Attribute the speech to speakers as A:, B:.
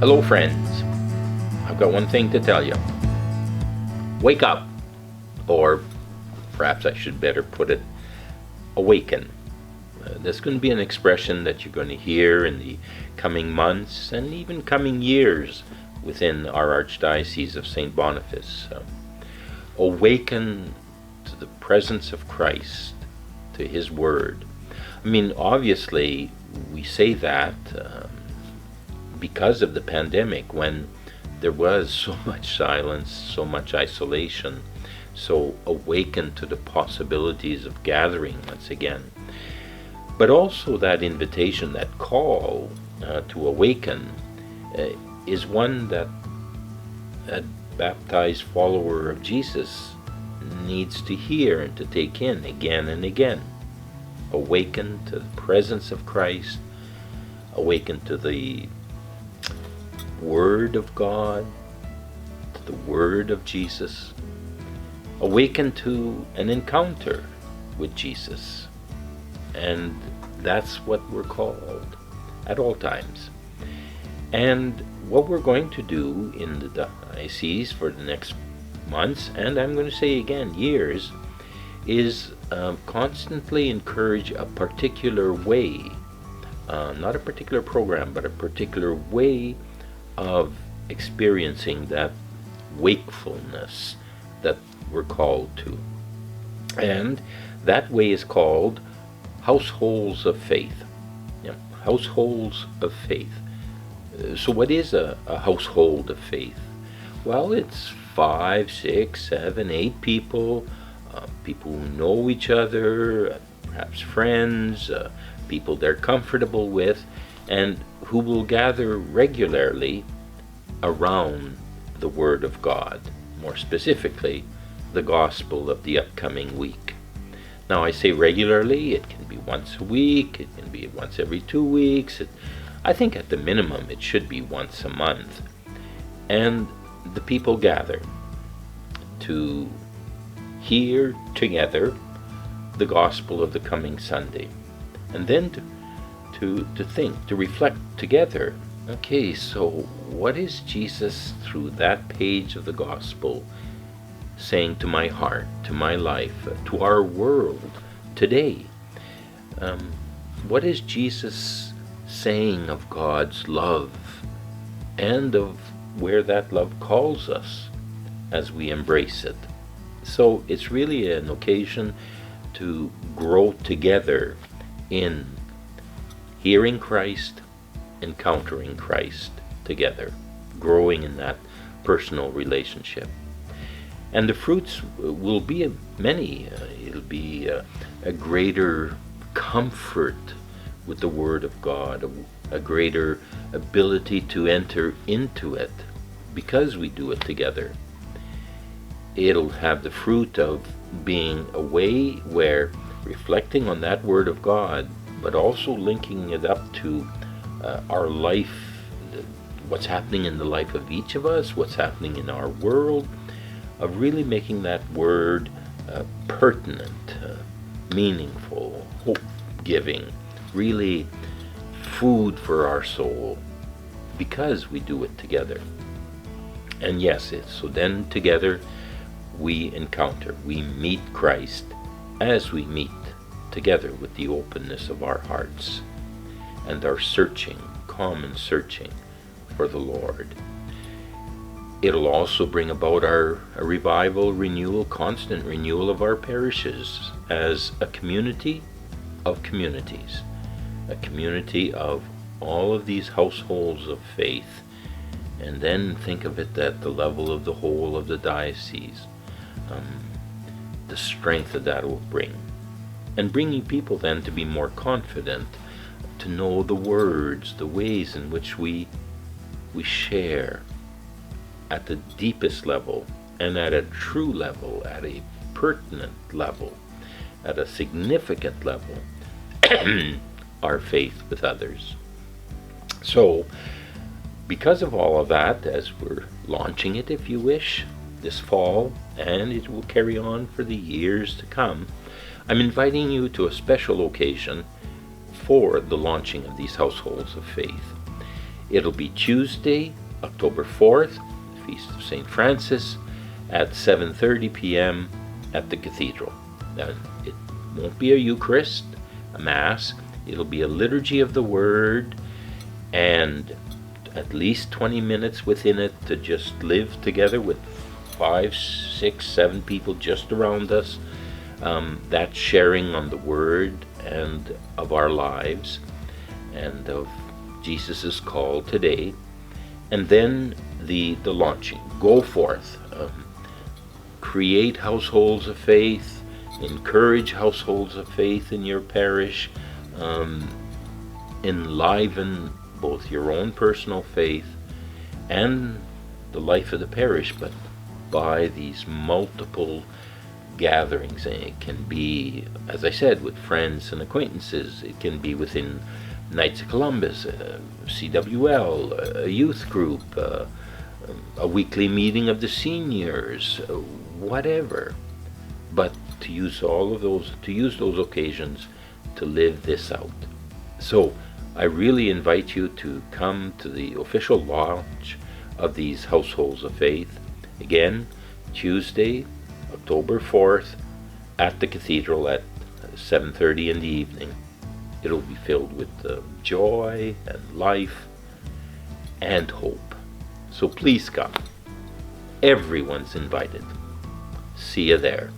A: Hello friends, I've got one thing to tell you. Wake up, or perhaps I should better put it, awaken. There's going to be an expression that you're going to hear in the coming months and even coming years within our Archdiocese of St. Boniface. Awaken to the presence of Christ, to His Word. I mean, obviously, we say that because of the pandemic, when there was so much silence, so much isolation, so awaken to the possibilities of gathering once again. But also that invitation, that call to awaken is one that a baptized follower of Jesus needs to hear and to take in again and again. Awaken to the presence of Christ, awaken to the Word of God, to the Word of Jesus, awaken to an encounter with Jesus. And that's what we're called at all times. And what we're going to do in the diocese for the next months, and I'm going to say again, years, is constantly encourage a particular way, not a particular program, but a particular way of experiencing that wakefulness that we're called to. And that way is called households of faith. Yeah, households of faith. So what is a household of faith? Well, it's 5, 6, 7, 8 people, people who know each other, perhaps friends, people they're comfortable with, and who will gather regularly around the Word of God, more specifically, the Gospel of the upcoming week. Now, I say regularly, it can be once a week, it can be once every 2 weeks. I think at the minimum it should be once a month. And the people gather to hear together the Gospel of the coming Sunday, and then to think, to reflect together. Okay, so what is Jesus through that page of the Gospel saying to my heart, to my life, to our world today? What is Jesus saying of God's love and of where that love calls us as we embrace it? So it's really an occasion to grow together in hearing Christ, encountering Christ together, growing in that personal relationship. And the fruits will be many. It'll be a greater comfort with the Word of God, a greater ability to enter into it because we do it together. It'll have the fruit of being a way where reflecting on that Word of God, but also linking it up to our life, what's happening in the life of each of us, what's happening in our world, of really making that Word pertinent, meaningful, hope-giving, really food for our soul, because we do it together. And yes, so then together we encounter, we meet Christ as we meet together with the openness of our hearts and our searching, common searching for the Lord. It'll also bring about a revival, renewal, constant renewal of our parishes as a community of communities, a community of all of these households of faith. And then think of it at the level of the whole of the diocese, the strength that will bring. And bringing people then to be more confident, to know the words, the ways in which we share at the deepest level, and at a true level, at a pertinent level, at a significant level, our faith with others. So, because of all of that, as we're launching it, if you wish, this fall, and it will carry on for the years to come, I'm inviting you to a special occasion for the launching of these households of faith. It'll be Tuesday, October 4th, Feast of St. Francis, at 7:30 p.m. at the cathedral. Now, it won't be a Eucharist, a Mass. It'll be a liturgy of the Word, and at least 20 minutes within it to just live together with 5, 6, 7 people just around us. That sharing on the Word and of our lives and of Jesus' call today. And then the launching. Go forth. Create households of faith. Encourage households of faith in your parish. Enliven both your own personal faith and the life of the parish, but by these multiple gatherings. And it can be, as I said, with friends and acquaintances. It can be within Knights of Columbus, CWL, a youth group, a weekly meeting of the seniors, whatever. But to use those occasions to live this out. So I really invite you to come to the official launch of these households of faith. Again, Tuesday, October 4th, at the cathedral at 7:30 in the evening. It'll be filled with joy and life and hope. So please come. Everyone's invited. See you there.